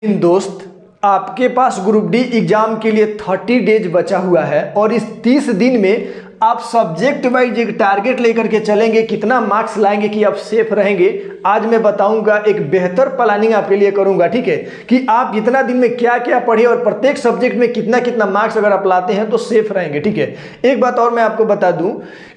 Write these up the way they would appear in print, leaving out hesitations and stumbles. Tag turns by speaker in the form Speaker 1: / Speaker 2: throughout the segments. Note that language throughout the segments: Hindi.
Speaker 1: दोस्त, आपके पास ग्रुप डी एग्जाम के लिए 30 डेज बचा हुआ है और इस 30 दिन में आप सब्जेक्ट वाइज एक टारगेट लेकर के चलेंगे, कितना मार्क्स लाएंगे कि आप सेफ रहेंगे। आज मैं बताऊंगा, एक बेहतर प्लानिंग आपके लिए करूंगा, ठीक है, कि आप इतना दिन में क्या क्या पढ़े और प्रत्येक सब्जेक्ट में कितना कितना मार्क्स अगर आप लाते हैं तो सेफ रहेंगे, ठीक है। एक बात और मैं आपको बता दूं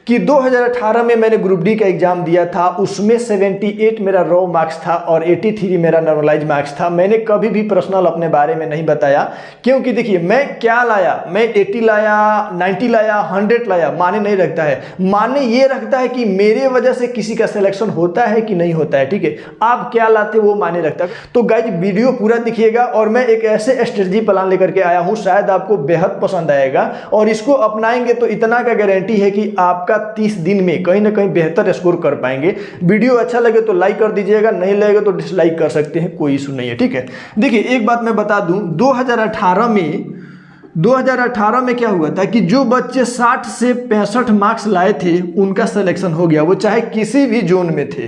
Speaker 1: कि 2018 में मैंने ग्रुप डी का एग्जाम दिया था, उसमें 78 मेरा रॉ मार्क्स था और 83 मेरा नॉर्मलाइज मार्क्स था। मैंने कभी भी पर्सनल अपने बारे में नहीं बताया, क्योंकि देखिए मैं क्या लाया, मैं 80 लाया, 90 लाया, 100 लाया, माने नहीं रखता है। माने ये रखता है कि मेरे वजह से किसी का सिलेक्शन होता है कि नहीं होता है, ठीक है। आप क्या लाते वो माने रखता है। तो गाइज वीडियो पूरा देखिएगा और मैं एक ऐसे स्ट्रेटजी प्लान लेकर के आया हूँ, शायद आपको बेहद पसंद आएगा और इसको अपनाएंगे तो इतना का गारंटी है कि आपका 30 दिन में कहीं ना कहीं बेहतर स्कोर कर पाएंगे। वीडियो अच्छा लगे तो लाइक कर दीजिएगा, नहीं लगेगा तो डिसलाइक कर सकते हैं, कोई इशू नहीं है, ठीक है। देखिए एक बात मैं बता दूं, 2018 में क्या हुआ था कि जो बच्चे 60 से 65 मार्क्स लाए थे उनका सिलेक्शन हो गया, वो चाहे किसी भी जोन में थे।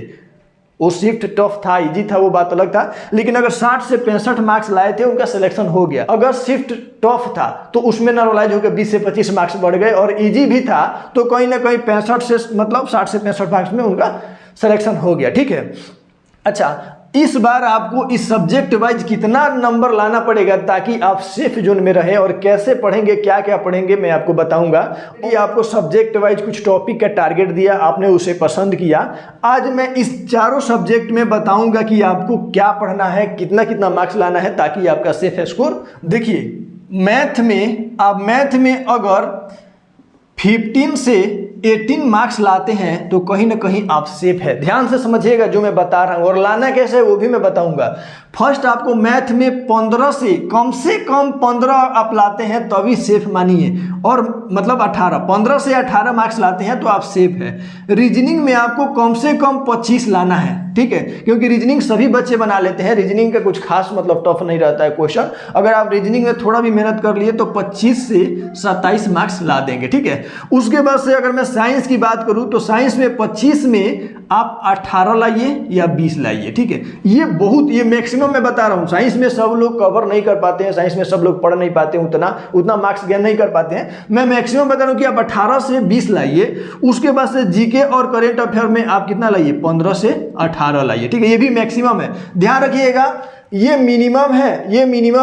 Speaker 1: वो शिफ्ट टफ था, इजी था, वो बात अलग था, लेकिन अगर 60 से 65 मार्क्स लाए थे उनका सिलेक्शन हो गया। अगर शिफ्ट टफ था तो उसमें नॉर्मलाइज होकर 20 से 25 मार्क्स बढ़ गए और इजी भी था तो कहीं ना कहीं 65 से मतलब 60 से 65 मार्क्स में उनका सिलेक्शन हो गया, ठीक है। अच्छा, इस बार आपको इस सब्जेक्ट वाइज कितना नंबर लाना पड़ेगा ताकि आप सेफ जोन में रहे, और कैसे पढ़ेंगे, क्या क्या पढ़ेंगे मैं आपको बताऊंगा। कि आपको सब्जेक्ट वाइज कुछ टॉपिक का टारगेट दिया, आपने उसे पसंद किया। आज मैं इस चारों सब्जेक्ट में बताऊंगा कि आपको क्या पढ़ना है, कितना कितना मार्क्स लाना है ताकि आपका सेफ स्कोर। देखिए मैथ में अगर 15 से 18 मार्क्स लाते हैं तो कहीं ना कहीं आप सेफ है। ध्यान से समझिएगा जो मैं बता रहा हूं, और लाना कैसे है वो भी मैं बताऊंगा। फर्स्ट आपको मैथ में 15 से कम 15 आप लाते हैं तभी सेफ मानिए, और मतलब 15 से 18 मार्क्स लाते हैं तो आप सेफ है। रीजनिंग में आपको कम से कम 25 लाना है, ठीक है, क्योंकि रीजनिंग सभी बच्चे बना लेते हैं। रीजनिंग का कुछ खास मतलब टफ नहीं रहता है क्वेश्चन। अगर आप रीजनिंग में थोड़ा भी मेहनत कर लिए तो 25 से 27 मार्क्स ला देंगे, ठीक है। उसके बाद से अगर मैं साइंस की बात करूं तो साइंस में 25 में आप 18 लाइए या 20 लाइए, ठीक है। ये मैक्सिमम मैं बता रहा हूं। साइंस में सब लोग कवर नहीं कर पाते हैं, साइंस में सब लोग पढ़ नहीं पाते हैं, उतना मार्क्स गेन नहीं कर पाते हैं। मैं मैक्सिमम बता रहा हूं कि आप 18 से 20 लाइए। उसके बाद से जीके और करेंट अफेयर में आप कितना लाइए, 15 से 18 लाइए, ठीक है। ये भी मैक्सिमम है, ध्यान रखिएगा। ये मिनिमम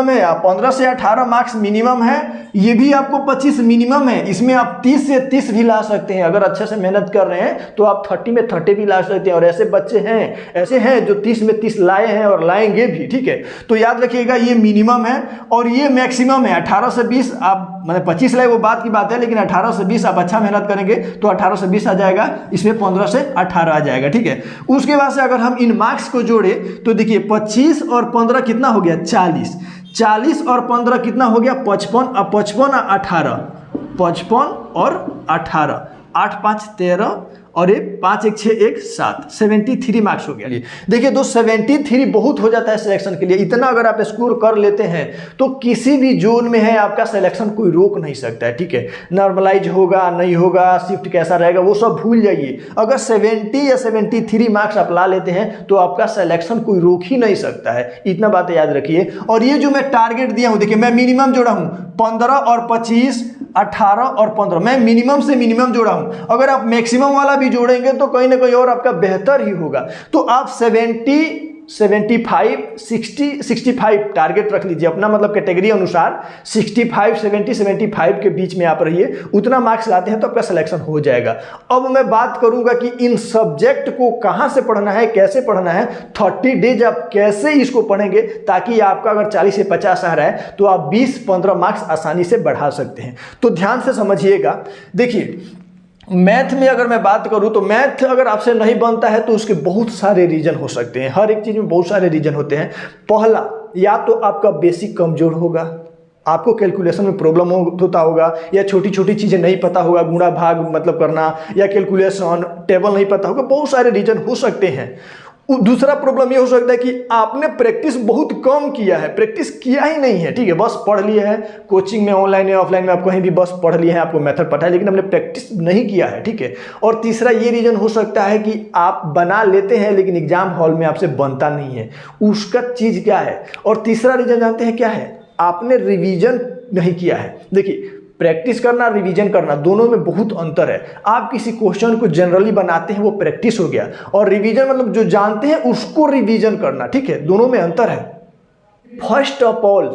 Speaker 1: है, आप 15 से 18 मार्क्स मिनिमम है। ये भी आपको 25 मिनिमम है। इसमें आप 30 से 30 भी ला सकते हैं। अगर अच्छे से मेहनत कर रहे हैं तो आप 30 में 30 भी ला सकते हैं, और ऐसे बच्चे हैं, ऐसे हैं जो 30 में 30 लाए हैं और लाएंगे भी, ठीक है। तो याद रखिएगा ये मिनिमम है और ये मैक्सिमम है। 18 से 20 आप मतलब 25 लाए वो बात की बात है, लेकिन 18 से 20 आप अच्छा मेहनत करेंगे तो 18 से 20 आ जाएगा, इसमें 15 से 18 आ जाएगा, ठीक है। उसके बाद से अगर हम इन मार्क्स को जोड़े तो देखिए 25 और 15 कितना हो गया, 40 और 15 कितना हो गया, 55। अब 55 और 18, 55 और 18, 8 5 13 और 5 1 6 1 7, 73 मार्क्स हो गया। देखिए दोस्त 73 बहुत हो जाता है सिलेक्शन के लिए। इतना अगर आप स्कोर कर लेते हैं तो किसी भी जोन में है आपका सिलेक्शन कोई रोक नहीं सकता है, ठीक है। नॉर्मलाइज होगा नहीं होगा, शिफ्ट कैसा रहेगा वो सब भूल जाइए। अगर 70 या 73 मार्क्स आप ला लेते हैं तो आपका सिलेक्शन कोई रोक ही नहीं सकता है, इतना बात याद रखिए। और ये जो मैं टारगेट दिया हूँ, देखिए मैं मिनिमम जोड़ा हूँ 15 और 25, 18 और 15, मैं मिनिमम से मिनिमम जोड़ा हूं। अगर आप मैक्सिमम वाला भी जोड़ेंगे तो कहीं ना कहीं और आपका बेहतर ही होगा। तो आप 70, 75, 60, 65 टारगेट रख लीजिए अपना, मतलब कैटेगरी अनुसार 65, 70, 75 के बीच में आप रहिए। उतना मार्क्स लाते हैं तो आपका सिलेक्शन हो जाएगा। अब मैं बात करूंगा कि इन सब्जेक्ट को कहां से पढ़ना है, कैसे पढ़ना है। 30 डेज आप कैसे इसको पढ़ेंगे ताकि आपका अगर 40 से 50 आ रहा है तो आप 20-15 मार्क्स आसानी से बढ़ा सकते हैं। तो ध्यान से समझिएगा। देखिए मैथ में अगर मैं बात करूं तो मैथ अगर आपसे नहीं बनता है तो उसके बहुत सारे रीजन हो सकते हैं। हर एक चीज में बहुत सारे रीजन होते हैं। पहला, या तो आपका बेसिक कमजोर होगा, आपको कैलकुलेशन में प्रॉब्लम होता होगा, या छोटी छोटी चीज़ें नहीं पता होगा, गुणा भाग मतलब करना, या कैलकुलेशन टेबल नहीं पता होगा, बहुत सारे रीजन हो सकते हैं। दूसरा प्रॉब्लम ये हो सकता है कि आपने प्रैक्टिस बहुत कम किया है, प्रैक्टिस किया ही नहीं है, ठीक है, बस पढ़ लिया है, कोचिंग में ऑनलाइन या ऑफलाइन में आप कहीं भी बस पढ़ लिया है, आपको मेथड पता है, लेकिन हमने प्रैक्टिस नहीं किया है, ठीक है। और तीसरा ये रीजन हो सकता है कि आप बना लेते हैं लेकिन एग्जाम हॉल में आपसे बनता नहीं है, उसका चीज़ क्या है। और तीसरा रीजन जानते हैं क्या है, आपने रिविजन नहीं किया है। देखिए, प्रैक्टिस करना, रिवीजन करना, दोनों में बहुत अंतर है। आप किसी क्वेश्चन को जनरली बनाते हैं, वो प्रैक्टिस हो गया, और रिवीजन मतलब जो जानते हैं उसको रिवीजन करना, ठीक है, दोनों में अंतर है। फर्स्ट ऑफ ऑल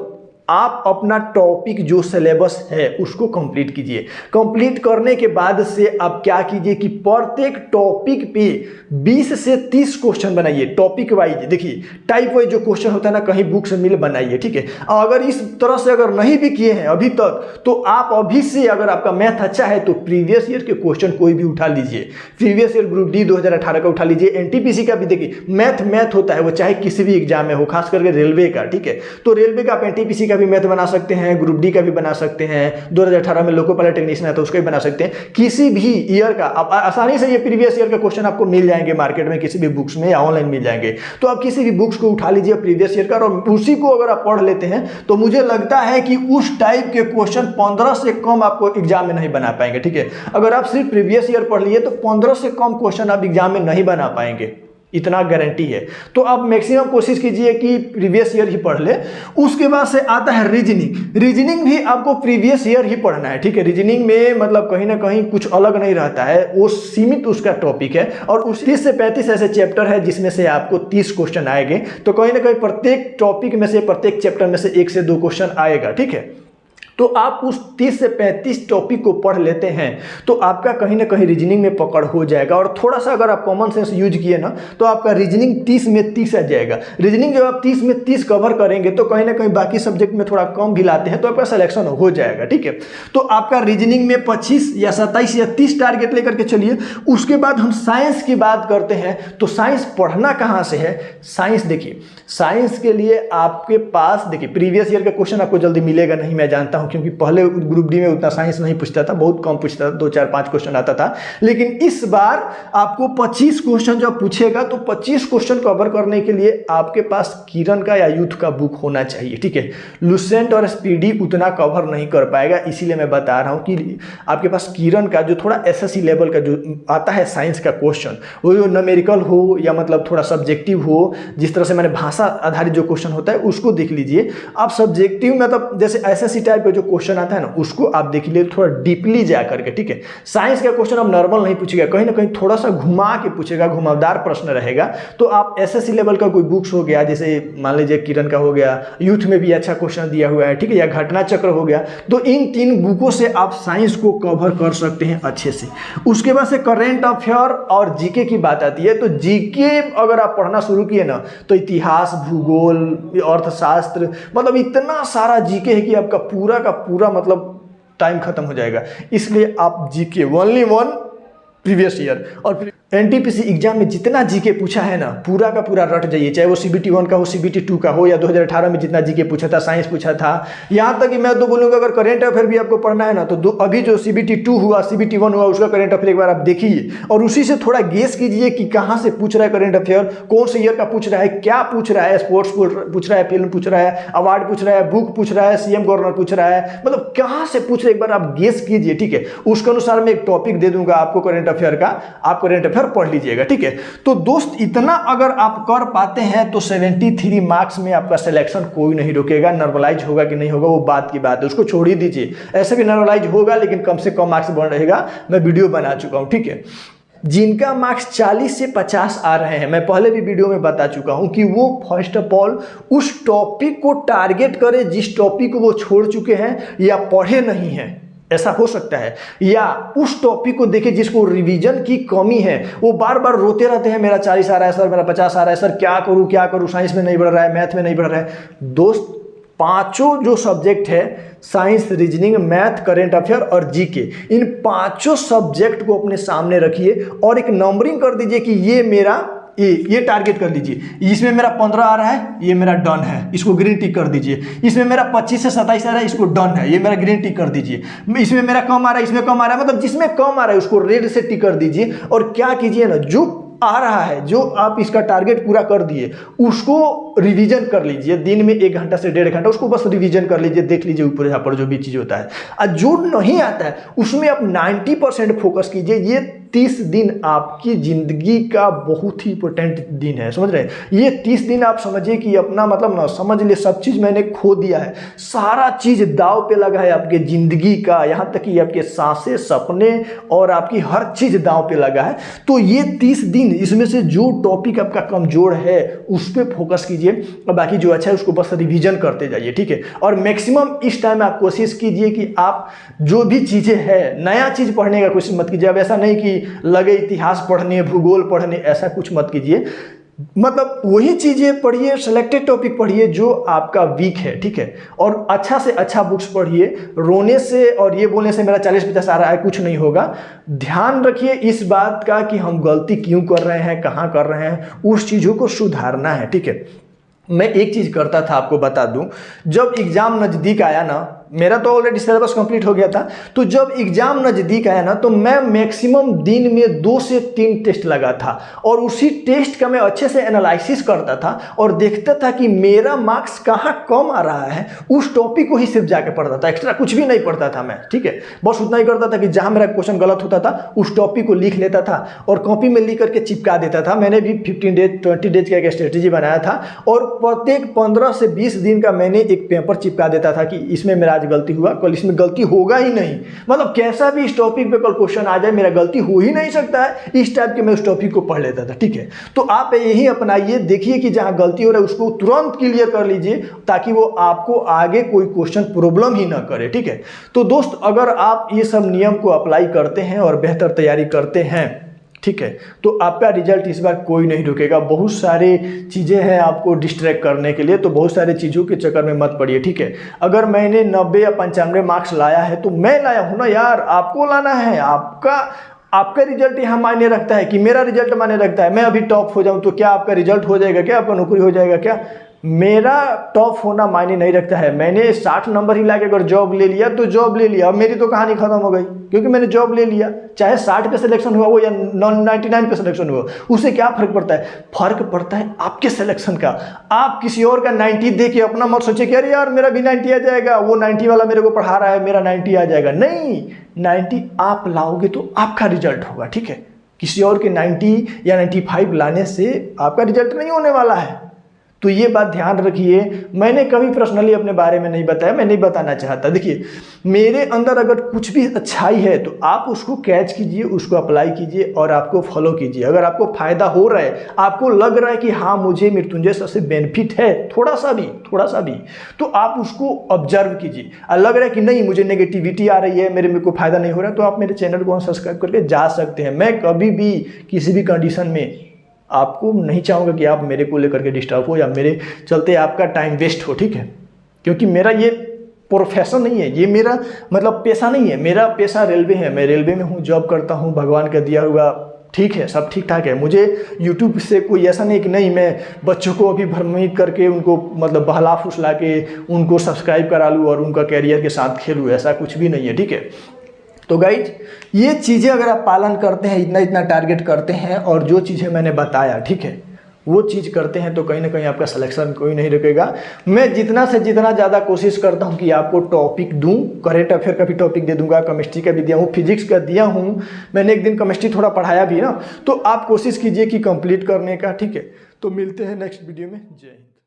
Speaker 1: आप अपना टॉपिक जो सिलेबस है उसको कंप्लीट कीजिए। कंप्लीट करने के बाद से आप क्या कीजिए कि प्रत्येक टॉपिक पे 20 से 30 क्वेश्चन बनाइए, टॉपिक वाइज। देखिए, टाइप वाइज जो क्वेश्चन होता है ना, कहीं बुक से मिल बनाइए, ठीक है। अगर इस तरह से अगर नहीं भी किए हैं अभी तक, तो आप अभी से, अगर आपका मैथ अच्छा है तो प्रीवियस ईयर के क्वेश्चन कोई भी उठा लीजिए। प्रीवियस ईयर ग्रुप डी 2018 का उठा लीजिए, एनटीपीसी का भी। देखिए, मैथ होता है, वो चाहे किसी भी एग्जाम में हो, खास करके रेलवे का, ठीक है। तो रेलवे का आप एनटीपीसी का भी मैथ बना सकते हैं, ग्रुप डी का भी बना सकते हैं, 2018 में लोको पायलट टेक्नीशियन आता है उसका भी बना सकते हैं। किसी भी ईयर का आप आसानी से, ये प्रीवियस ईयर का क्वेश्चन आपको मिल जाएंगे मार्केट में, किसी भी बुक्स में या ऑनलाइन मिल जाएंगे। तो आप किसी भी बुक्स को उठा लीजिए प्रीवियस ईयर का, और उसी को अगर आप पढ़ लेते हैं तो मुझे लगता है कि उस टाइप के क्वेश्चन 15 से कम आपको एग्जाम में नहीं बना पाएंगे, ठीक है। अगर आप सिर्फ प्रीवियस ईयर पढ़ लिए तो 15 से कम क्वेश्चन आप एग्जाम में नहीं बना पाएंगे, इतना गारंटी है। तो आप मैक्सिमम कोशिश कीजिए कि प्रीवियस ईयर ही पढ़ ले। उसके बाद से आता है रीजनिंग। रीजनिंग भी आपको प्रीवियस ईयर ही पढ़ना है, ठीक है। रीजनिंग में मतलब कहीं ना कहीं कुछ अलग नहीं रहता है, वो सीमित उसका टॉपिक है, और उस 30 से 35 ऐसे चैप्टर है जिसमें से आपको 30 क्वेश्चन आएंगे। तो कहीं ना कहीं प्रत्येक टॉपिक में से, प्रत्येक चैप्टर में से 1 से 2 क्वेश्चन आएगा, ठीक है। तो आप उस 30 से 35 टॉपिक को पढ़ लेते हैं तो आपका कहीं ना कहीं रीजनिंग में पकड़ हो जाएगा। और थोड़ा सा अगर आप कॉमन सेंस यूज किए ना, तो आपका रीजनिंग 30 में 30 आ जाएगा। रीजनिंग जब आप 30 में 30 कवर करेंगे तो कहीं ना कहीं बाकी सब्जेक्ट में थोड़ा कम भी लाते हैं तो आपका सिलेक्शन हो जाएगा, ठीक है। तो आपका रीजनिंग में 25 या 27 या 30 टारगेट लेकर के चलिए। उसके बाद हम साइंस की बात करते हैं। तो साइंस पढ़ना कहाँ से है? साइंस, देखिए, साइंस के लिए आपके पास, देखिए, प्रीवियस ईयर का क्वेश्चन आपको जल्दी मिलेगा नहीं, मैं जानता हूं, क्योंकि पहले ग्रुप डी में उतना साइंस नहीं पूछता था, बहुत कम पूछता था, 2 4 5 क्वेश्चन आता था। लेकिन इस बार आपको 25 क्वेश्चन जब पूछेगा तो 25 क्वेश्चन कवर करने के लिए आपके पास किरण का या यूथ का बुक होना चाहिए, ठीक है। लुसेंट और स्पीडी उतना कवर नहीं कर पाएगा, इसीलिए मैं बता रहा हूं कि आपके पास किरण का जो थोड़ा एसएससी लेवल का जो आता है साइंस का क्वेश्चन, वो न्यूमेरिकल हो या मतलब थोड़ा सब्जेक्टिव हो, जिस तरह से मैंने भाषा आधारित जो क्वेश्चन होता है उसको देख लीजिए आप। सब्जेक्टिव मतलब जैसे एसएससी टाइप का जो क्वेश्चन आता है ना, उसको आप देख लीजिए थोड़ा डीपली जा करके, ठीक है। साइंस का क्वेश्चन अब नॉर्मल नहीं पूछेगा, कहीं ना कहीं थोड़ा सा घुमा के पूछेगा, घुमावदार प्रश्न रहेगा। तो आप एसएससी लेवल का कोई बुक्स हो गया, जैसे मान लीजिए किरण का हो गया, यूथ में भी अच्छा क्वेश्चन दिया हुआ है, ठीक है, या घटना चक्र हो गया, तो इन 3 बुकों से आप साइंस को कवर कर सकते हैं अच्छे से। उसके बाद से करेंट अफेयर और जीके की बात आती है। तो जीके अगर आप पढ़ना शुरू किए ना, तो इतिहास, भूगोल, अर्थशास्त्र, मतलब इतना सारा जीके है कि आपका पूरा का पूरा मतलब टाइम खत्म हो जाएगा। इसलिए आप जीके ओनली 1 प्रीवियस ईयर और एनटीपीसी एग्जाम में जितना जीके पूछा है ना, पूरा का पूरा रट जाइए, चाहे वो सीबीटी 1 का हो, सीबीटी 2 का हो, या 2018 में जितना जीके पूछा था, साइंस पूछा था। यहाँ तक कि मैं तो बोलूँगा अगर करेंट अफेयर भी आपको पढ़ना है ना, तो अभी जो सीबीटी 2 हुआ, सीबीटी 1 हुआ, उसका करेंट अफेयर एक बार आप देखिए और उसी से थोड़ा गेस कीजिए कि कहाँ से पूछ रहा है करेंट अफेयर, कौन से ईयर का पूछ रहा है, क्या पूछ रहा है, स्पोर्ट्स पूछ रहा है, फिल्म पूछ रहा है, अवार्ड पूछ रहा है, बुक पूछ रहा है, सीएम गवर्नर पूछ रहा है, मतलब कहाँ से पूछ रहे, एक बार आप गेस कीजिए, ठीक है। उसके अनुसार मैं एक टॉपिक दे दूंगा आपको करेंट अफेयर का, आप करेंट अफेयर पढ़ लीजिएगा, ठीक है। तो दोस्त, इतना अगर आप कर पाते हैं तो 73 मार्क्स में आपका सिलेक्शन कोई नहीं रोकेगा। नॉर्मलाइज होगा कि नहीं होगा वो बात की बात है, उसको छोड़ ही दीजिए। ऐसे भी नॉर्मलाइज होगा लेकिन कम से कम मार्क्स बन रहेगा, मैं वीडियो बना चुका हूं, ठीक है। जिनका मार्क्स 40 से 50 आ रहे हैं, मैं पहले भी वीडियो में बता चुका हूं कि वो फर्स्ट ऑफ ऑल उस टॉपिक को टारगेट करें जिस टॉपिक को वो छोड़ चुके हैं या पढ़े नहीं हैं, ऐसा हो सकता है, या उस टॉपिक को देखें जिसको रिवीजन की कमी है। वो बार बार रोते रहते हैं मेरा 40 आ रहा है सर, मेरा 50 आ रहा है सर, क्या करूं, साइंस में नहीं बढ़ रहा है, मैथ में नहीं बढ़ रहा है। दोस्त, 5 जो सब्जेक्ट है, science, reasoning, math, current affair और जीके, इन 5 सब्जेक्ट को अपने सामने रखिए और एक नंबरिंग कर दीजिए कि ये मेरा ये टारगेट कर लीजिए। इसमें मेरा 15 आ रहा है, ये मेरा डन है, इसको ग्रीन टिक कर दीजिए। इसमें मेरा 25 से 27 आ रहा है, इसको डन है, ये मेरा ग्रीन टिक कर दीजिए। इसमें मेरा कम आ रहा है, इसमें कम आ रहा है, मतलब जिसमें कम आ रहा है उसको रेड से टिक कर दीजिए। और क्या कीजिए ना, जो आ रहा है, जो आप इसका टारगेट पूरा कर दिए उसको रिवीजन कर लीजिए, दिन में 1 घंटा से 1.5 घंटा उसको बस रिवीजन कर लीजिए, देख लीजिए ऊपर यहाँ पर जो भी चीज़ होता है। और जो नहीं आता है उसमें आप 90% फोकस कीजिए। ये 30 दिन आपकी ज़िंदगी का बहुत ही इंपॉर्टेंट दिन है, समझ रहे हैं। ये 30 दिन आप समझिए कि अपना मतलब ना समझ लिए सब चीज़ मैंने खो दिया है, सारा चीज़ दाव पे लगा है आपके ज़िंदगी का, यहाँ तक कि आपके सांसें, सपने और आपकी हर चीज़ दाव पे लगा है। तो ये 30 दिन इसमें से जो टॉपिक आपका कमज़ोर है उस पर फोकस कीजिए और बाकी जो अच्छा है उसको बस रिवीजन करते जाइए, ठीक है। और मैक्सिमम इस टाइम आप कोशिश कीजिए कि आप जो भी चीज़ें हैं नया चीज़ पढ़ने का कोशिश मत कीजिए। अब ऐसा नहीं कि लगे इतिहास पढ़ने, भूगोल पढ़ने, ऐसा कुछ मत कीजिए। मतलब वही चीज़ें पढ़िए, सेलेक्टेड टॉपिक पढ़िए जो आपका वीक है, ठीक है। और अच्छा से अच्छा बुक्स पढ़िए। रोने से और ये बोलने से मेरा 40-50 आ रहा है कुछ नहीं होगा। ध्यान रखिए इस बात का कि हम गलती क्यों कर रहे हैं, कहाँ कर रहे हैं, उस चीज़ों को सुधारना है, ठीक है। मैं एक चीज़ करता था, आपको बता दूं, जब एग्ज़ाम नज़दीक आया ना, मेरा तो ऑलरेडी सिलेबस कंप्लीट हो गया था, तो जब एग्ज़ाम नज़दीक आया ना तो मैं मैक्सिमम दिन में 2 से 3 टेस्ट लगा था और उसी टेस्ट का मैं अच्छे से एनालिसिस करता था और देखता था कि मेरा मार्क्स कहाँ कम आ रहा है, उस टॉपिक को ही सिर्फ जाके पढ़ता था, एक्स्ट्रा कुछ भी नहीं पढ़ता था मैं, ठीक है। बस उतना ही करता था कि जहाँ मेरा क्वेश्चन गलत होता था उस टॉपिक को लिख लेता था और कॉपी में लिख करके चिपका देता था। मैंने भी 15 डेज 20 डेज का एक स्ट्रेटेजी बनाया था और प्रत्येक 15 से 20 दिन का मैंने एक पेपर चिपका देता था कि इसमें मेरा आज गलती हुआ, कल इसमें गलती होगा ही नहीं। मतलब कैसा भी इस टॉपिक पे कल क्वेश्चन आ जाए, मेरा गलती हो ही नहीं सकता है, इस टाइप के मैं उस टॉपिक को पढ़ लेता था, ठीक है। तो आप यही अपनाइए, देखिए कि जहां गलती हो रहा है उसको तुरंत क्लियर कर लीजिए ताकि वो आपको आगे कोई क्वेश्चन प्रॉब्लम ही ना करे, ठीक है। तो दोस्त, अगर आप ये सब नियम को अप्लाई करते हैं और बेहतर तैयारी करते हैं, ठीक है, तो आपका रिजल्ट इस बार कोई नहीं रुकेगा। बहुत सारे चीज़ें हैं आपको डिस्ट्रैक्ट करने के लिए, तो बहुत सारे चीज़ों के चक्कर में मत पड़िए, ठीक है। अगर मैंने 90 या 95 मार्क्स लाया है तो मैं लाया हूँ ना यार, आपको लाना है। आपका रिजल्ट यहाँ मायने रखता है कि मेरा रिजल्ट मायने रखता है। मैं अभी टॉप हो जाऊँ तो क्या आपका रिजल्ट हो जाएगा, क्या आपका नौकरी हो जाएगा क्या? मेरा टॉप होना मायने नहीं रखता है। मैंने 60 नंबर ही लाके अगर जॉब ले लिया तो जॉब ले लिया, अब मेरी तो कहानी खत्म हो गई क्योंकि मैंने जॉब ले लिया। चाहे 60 पे सिलेक्शन हुआ हो या 99 पे सिलेक्शन हुआ, उससे क्या फर्क पड़ता है? फर्क पड़ता है आपके सिलेक्शन का। आप किसी और का 90 दे के अपना मत सोचे कि अरे यार मेरा भी 90 आ जाएगा, वो 90 वाला मेरे को पढ़ा रहा है मेरा 90 आ जाएगा। नहीं, 90 आप लाओगे तो आपका रिजल्ट होगा, ठीक है। किसी और के 90 या 95 लाने से आपका रिजल्ट नहीं होने वाला है। तो ये बात ध्यान रखिए। मैंने कभी पर्सनली अपने बारे में नहीं बताया, मैं नहीं बताना चाहता। देखिए, मेरे अंदर अगर कुछ भी अच्छाई है तो आप उसको कैच कीजिए, उसको अप्लाई कीजिए और आपको फॉलो कीजिए। अगर आपको फायदा हो रहा है, आपको लग रहा है कि हाँ मुझे मृत्युंजय सर से बेनिफिट है थोड़ा सा भी, तो आप उसको ऑब्जर्व कीजिए। और लग रहा है कि नहीं मुझे नेगेटिविटी आ रही है, मेरे को फायदा नहीं हो रहा है, तो आप मेरे चैनल को सब्सक्राइब करके जा सकते हैं। मैं कभी भी किसी भी कंडीशन में आपको नहीं चाहूँगा कि आप मेरे को लेकर के डिस्टर्ब हो या मेरे चलते आपका टाइम वेस्ट हो, ठीक है। क्योंकि मेरा ये प्रोफेशन नहीं है, ये मेरा मतलब पेशा नहीं है। मेरा पेशा रेलवे है, मैं रेलवे में हूँ, जॉब करता हूँ, भगवान का दिया हुआ, ठीक है, सब ठीक ठाक है। मुझे यूट्यूब से कोई ऐसा नहीं कि नहीं मैं बच्चों को अभी भ्रमित करके उनको मतलब बहला फुसला के उनको सब्सक्राइब करा लूँ और उनका कैरियर के साथ खेलूँ, ऐसा कुछ भी नहीं है, ठीक है। तो गाइज, ये चीज़ें अगर आप पालन करते हैं, इतना टारगेट करते हैं और जो चीज़ें मैंने बताया, ठीक है, वो चीज़ करते हैं तो कहीं ना कहीं आपका सिलेक्शन कोई नहीं रुकेगा। मैं जितना से जितना ज़्यादा कोशिश करता हूँ कि आपको टॉपिक दूँ, करेंट अफेयर का भी टॉपिक दे दूंगा, केमिस्ट्री का भी दिया हूँ, फिजिक्स का दिया हूँ, मैंने एक दिन केमिस्ट्री थोड़ा पढ़ाया भी ना। तो आप कोशिश कीजिए कि कंप्लीट करने का, ठीक है। तो मिलते हैं नेक्स्ट वीडियो में। जय हिंद।